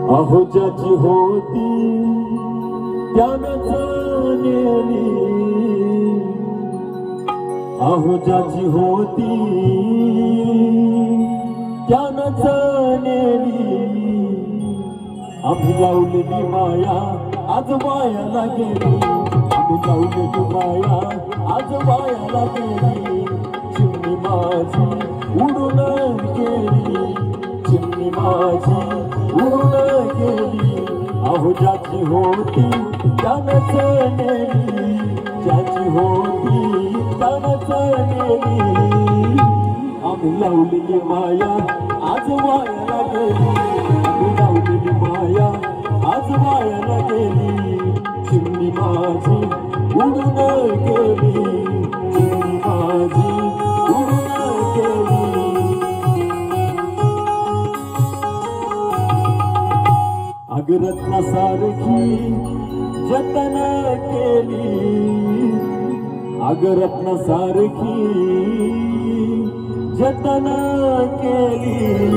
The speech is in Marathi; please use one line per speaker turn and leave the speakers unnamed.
अहो ज्याची होती त्यानंच नेली, अहो ज्याची होती त्यानंच नेली. आम्ही लावलेली माया आज वायाला गेली, आम्ही लावलेली माया आज वायाला गेली. चिमणी माझी उडून गेली, चिमणी माझी उडून गेली. अहो ज्याची होती त्यानंच नेली, ज्याची होती त्यानंच नेली. आम्ही लावलेली माया आज वायाला गेली, आम्ही लावलेली माया आज वायाला गेली. चिमणी माझी उडून गेली, चिमणी माझी उडून गेली. अगरत्नासारखी जतन केली, अगरत्नासारखी जतन केली.